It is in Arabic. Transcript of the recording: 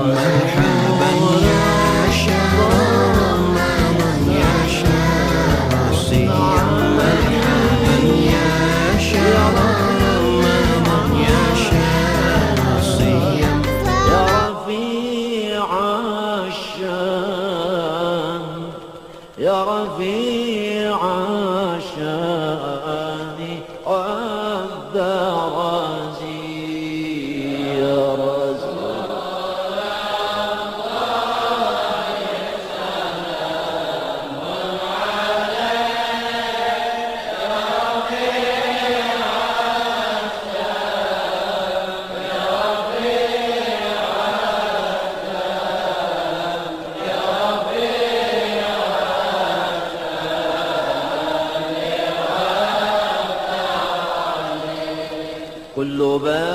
مرحبا يا شهر رمضان يا شهر الصيام مرحبا يا شهر رمضان يا شهر الصيام يا رفيع الشان يا رفيع الشان والدرازي يا رزق كل باب